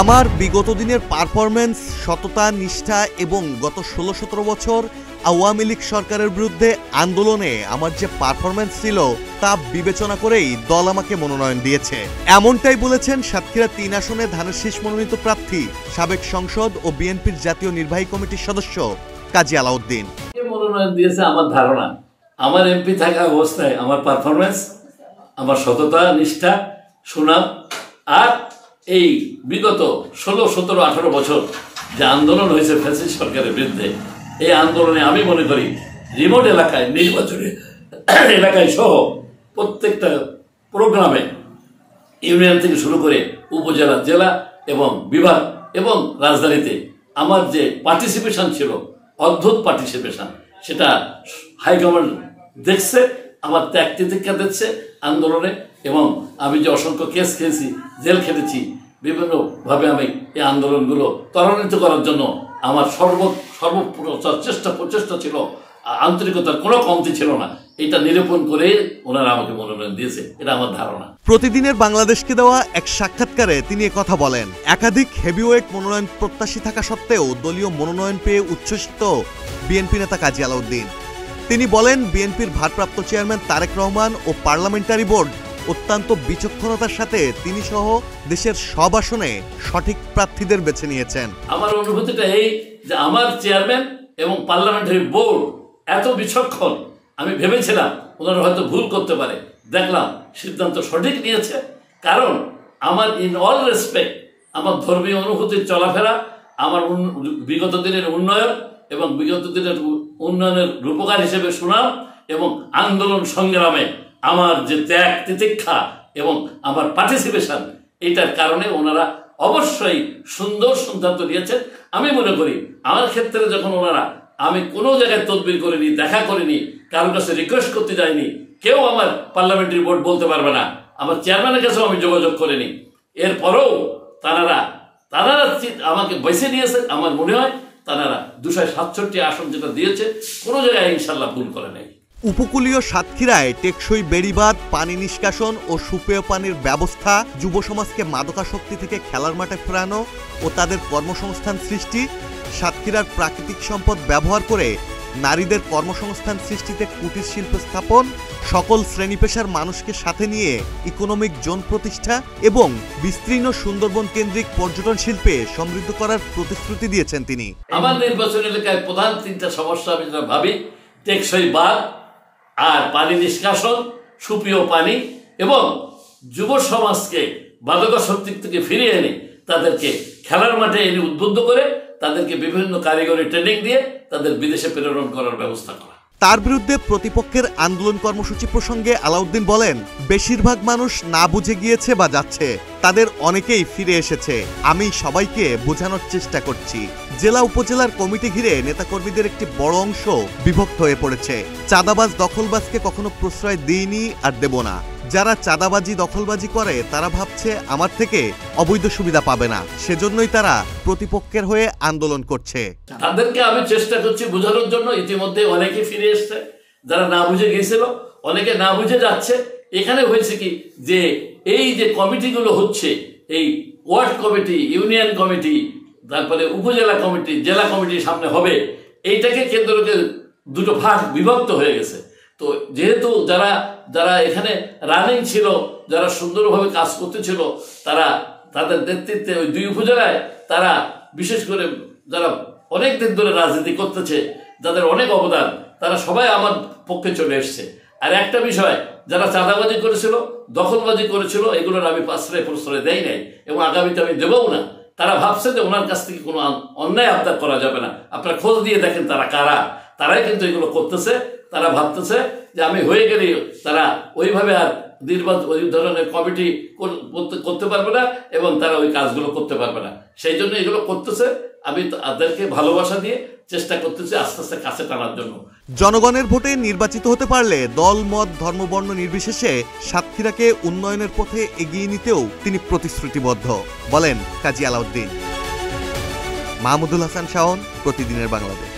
আমার বিগত দিনের পারফরমেন্স, সততা, নিষ্ঠা এবং গত 16-17 বছর আওয়ামী লীগ সরকারের বিরুদ্ধে আন্দোলনে আমার যে পারফরমেন্স ছিল তা বিবেচনা করেই দল আমাকে মনোনয়ন দিয়েছে। এমনটাই বলেছেন সাতক্ষীরা 3 আসনে ধানের শীষ মনোনীত প্রার্থী সাবেক সংসদ ও বিএনপির জাতীয় নির্বাহী কমিটির সদস্য কাজী আলাউদ্দিন। মনোনয়ন দিয়েছে আমার ধারণা, আমার এমপি থাকা অবস্থায় আমার পারফরমেন্স, আমার সততা, নিষ্ঠা, সুনাম আর এই বিগত 16, 17, 18 বছর যে আন্দোলন হয়েছে ফ্যাসিস্ট সরকারের বিরুদ্ধে, এই আন্দোলনে আমি মনে করি রিমোট এলাকায়, নির্বাচনী এলাকায় সহ প্রত্যেকটা প্রোগ্রামে ইউনিয়ন থেকে শুরু করে উপজেলা, জেলা এবং বিভাগ এবং রাজধানীতে আমার যে পার্টিসিপেশন ছিল, অদ্ভুত পার্টিসিপেশন, সেটা হাইকমান্ড দেখছে, আমার ত্যাগ তিতিক্ষা দিচ্ছে আন্দোলনে। এবং আমি যে অসংখ্য কেস খেয়েছি, জেল খেটেছি, বিভিন্নভাবে আমি এই আন্দোলনগুলো ত্বরান্বিত করার জন্য আমার প্রচেষ্টা ছিল, আন্তরিকতার কোনো কমতি ছিল না। এটা নিরূপণ করে ওনারা আমাকে মনোনয়ন দিয়েছে, এটা আমার ধারণা। প্রতিদিনের বাংলাদেশকে দেওয়া এক সাক্ষাৎকারে তিনি কথা বলেন। একাধিক হেভিওয়েট মনোনয়ন প্রত্যাশী থাকা সত্ত্বেও দলীয় মনোনয়ন পেয়ে উচ্ছ্বসিত বিএনপি নেতা কাজী আলাউদ্দিন। তিনি বলেন, বিএনপির ভারপ্রাপ্ত চেয়ারম্যান তারেক রহমান ও পার্লামেন্টারি বোর্ড অত্যন্ত বিচক্ষণতার সাথে তিনি সহ দেশের সব আসনে সঠিক প্রার্থীদের বেছে নিয়েছেন। আমার অনুভূতিটা এই যে আমার চেয়ারম্যান এবং পার্লামেন্টারি বোর্ড এত বিচক্ষণ, আমি ভেবেছিলাম ওনারা হয়তো ভুল করতে পারে, দেখলাম সিদ্ধান্ত সঠিক নিয়েছে। কারণ আমার ইন অল রেসপেক্ট, আমার ধর্মীয় অনুভূতির চলাফেরা, আমার বিগত দিনের উন্নয়ন এবং বিগত দিনের উন্নয়নের রূপকার হিসেবে সুনাম এবং আন্দোলন সংগ্রামে আমার যে ত্যাগ তিতিক্ষা এবং আমার পার্টিসিপেশন, এইটার কারণে ওনারা অবশ্যই সুন্দর সিদ্ধান্ত নিয়েছেন। আমি মনে করি আমার ক্ষেত্রে যখন ওনারা, আমি কোনো জায়গায় তদবির করিনি, দেখা করিনি, কারোর কাছে রিকোয়েস্ট করতে যাইনি, কেউ আমার পার্লামেন্টারি বোর্ড বলতে পারবে না, আমার চেয়ারম্যানের কাছেও আমি যোগাযোগ করিনি, এরপরেও তারা আমাকে বেছে নিয়েছে। আমার মনে হয় তারা 267 আসন যেটা দিয়েছে, কোনো জায়গায় ইনশাল্লাহ ভুল করে নেই। উপকূলীয় সাতক্ষীরায় টেকসই বেড়িবাঁধ, পানি নিষ্কাশন ও সুপেয় পানির ব্যবস্থা, যুব সমাজকে মাদকাসক্তি থেকে খেলার মাঠে ফেরানো ও তাদের কর্মসংস্থান সৃষ্টি, সাতক্ষীরার প্রাকৃতিক সম্পদ ব্যবহার করে নারীদের কর্মসংস্থান সৃষ্টিতে কুটির শিল্প স্থাপন, সকল শ্রেণী পেশার মানুষকে সাথে নিয়ে ইকোনমিক জোন প্রতিষ্ঠা এবং বিস্তীর্ণ সুন্দরবন কেন্দ্রিক পর্যটন শিল্পে সমৃদ্ধ করার প্রতিশ্রুতি দিয়েছেন তিনি। আমার নির্বাচন এলাকায় প্রধান 3টা সমস্যা আমি যেটা ভাবি, টেকসই বাঁধ আর পানি নিষ্কাশন, সুপেয় পানি এবং যুব সমাজকে মাদকাসক্তি থেকে ফিরিয়ে এনে তাদেরকে খেলার মাঠে এনে উদ্বুদ্ধ করে তাদেরকে বিভিন্ন কারিগরি ট্রেনিং দিয়ে তাদের বিদেশে প্রেরণ করার ব্যবস্থা করা। তার বিরুদ্ধে প্রতিপক্ষের আন্দোলন কর্মসূচি প্রসঙ্গে আলাউদ্দিন বলেন, বেশিরভাগ মানুষ না বুঝে গিয়েছে বা যাচ্ছে, তাদের অনেকেই ফিরে এসেছে। আমি সবাইকে বোঝানোর চেষ্টা করছি। জেলা উপজেলার কমিটি ঘিরে নেতাকর্মীদের একটি বড় অংশ বিভক্ত হয়ে পড়েছে। চাঁদাবাজ দখলবাজকে কখনো প্রশ্রয় দিইনি আর দেব না। যারা চাঁদাবাজি দখলবাজি করে তারা ভাবছে আমার থেকে অবৈধ সুবিধা পাবে না, সেজন্যই তারা প্রতিপক্ষের হয়ে আন্দোলন করছে। তাদেরকে আমি চেষ্টা করছি বোঝানোর জন্য। ইতিমধ্যে অনেকে ফিরে এসছে, যারা না বুঝে গিয়েছিল, অনেকে না বুঝে যাচ্ছে। এখানে হয়েছে কি যে এই যে কমিটিগুলো হচ্ছে, এই ওয়ার্ড কমিটি, ইউনিয়ন কমিটি, তারপরে উপজেলা কমিটি, জেলা কমিটির সামনে হবে, এইটাকে কেন্দ্র করে 2টো ভাগ বিভক্ত হয়ে গেছে। তো যেহেতু যারা এখানে রানিং ছিল, যারা সুন্দরভাবে কাজ করতেছিল, তাদের নেতৃত্বে ওই 2 উপজেলায় তারা বিশেষ করে যারা অনেক দিন ধরে রাজনীতি করতেছে, যাদের অনেক অবদান, তারা সবাই আমার পক্ষে চলে এসছে। আর একটা বিষয়, যারা চাঁদাবাজি করেছিল, দখলবাজি করেছিল, এগুলোর আমি প্রশ্রয় দেই নাই এবং আগামীতে আমি দেবও না। তারা ভাবছে যে ওনার কাছ থেকে কোনো অন্যায় আবদার করা যাবে না। আপনারা খোঁজ দিয়ে দেখেন তারা কারা, তারাই কিন্তু এগুলো করতেছে। তারা ভাবতেছে যে আমি হয়ে গেলে তারা ওইভাবে আর ওই ধরনের কমিটি করতে পারবে না এবং তারা ওই কাজগুলো করতে পারবে না। সেই জন্য এগুলো করতেছে। আমি তাদেরকে ভালোবাসা দিয়ে চেষ্টা করতেছি আস্তে আস্তে কাছে টানার জন্য। জনগণের ভোটে নির্বাচিত হতে পারলে দল, মত, ধর্মবর্ণ নির্বিশেষে সাতক্ষীরাকে উন্নয়নের পথে এগিয়ে নিতেও তিনি প্রতিশ্রুতিবদ্ধ, বলেন কাজী আলাউদ্দিন। মাহমুদুল হাসান শাওন, প্রতিদিনের বাংলাদেশ।